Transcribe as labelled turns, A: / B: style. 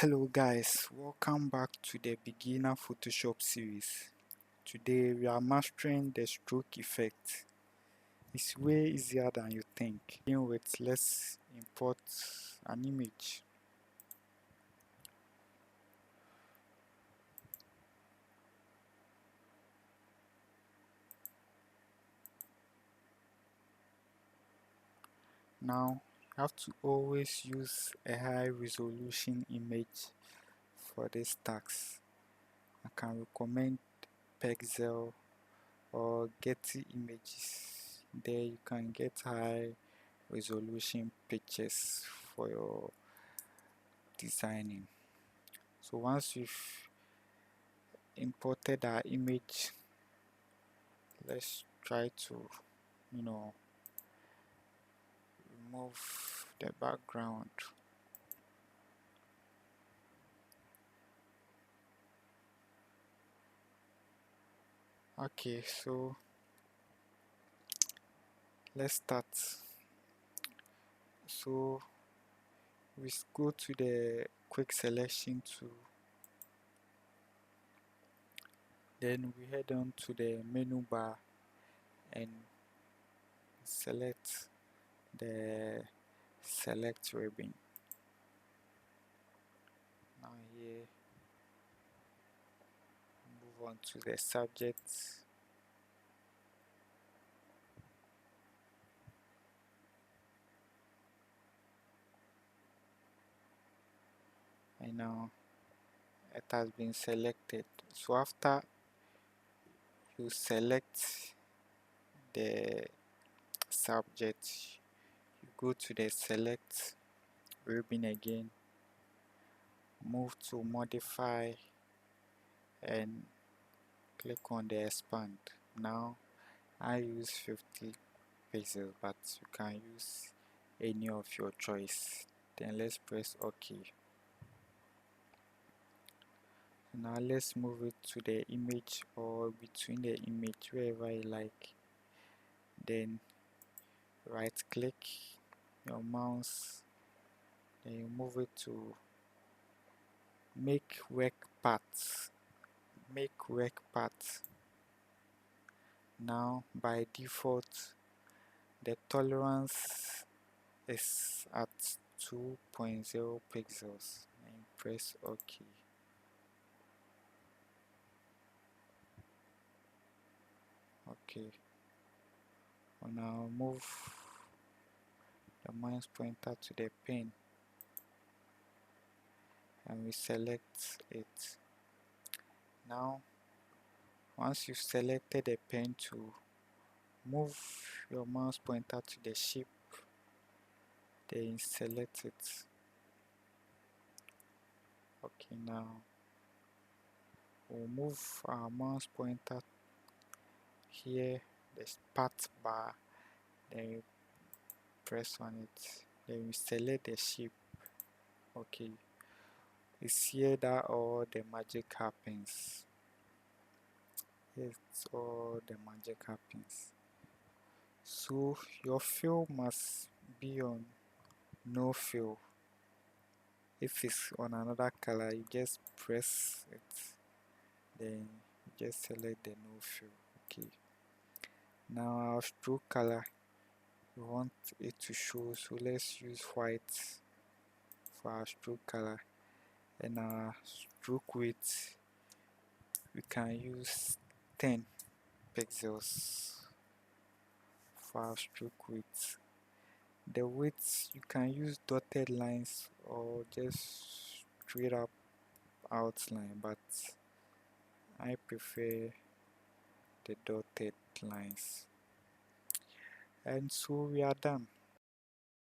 A: Hello guys, welcome back to the beginner Photoshop series. Today we are mastering the stroke effect. It's way easier than you think. Begin with, let's import an image. Now you have to always use a high resolution image for this task. I can recommend Pexel or Getty Images. There you can get high resolution pictures for your designing. So once you've imported our image, let's try to remove the background. Okay, so let's start. So we go to the quick selection tool, then we head on to the menu bar and select the select ribbon. Now here, move on to the subject. And now it has been selected. So after you select the subject, you go to the select ribbon again, move to modify and click on the expand. Now I use 50 pixels, but you can use any of your choice. Then let's press OK. Now let's move it to the image or between the image, wherever you like. Then right click your mouse, then you move it to make work path. Now by default the tolerance is at 2.0 pixels and press OK. Okay, now move the mouse pointer to the pen and we select it. Now once you've selected the pen tool, move your mouse pointer to the shape, then select it. Okay, now we'll move our mouse pointer here, the path bar, then you press on it, then we select the shape. Okay, it's here that all the magic happens. It's all the magic happens. So your fill must be on no fill. If it's on another color, you just press it, then you just select the no fill. Okay, now our stroke color, we want it to show, so let's use white for our stroke color. And our stroke width, we can use 10 pixels for our stroke width. The width, you can use dotted lines or just straight up outline, but I prefer the dotted lines. And so we are done.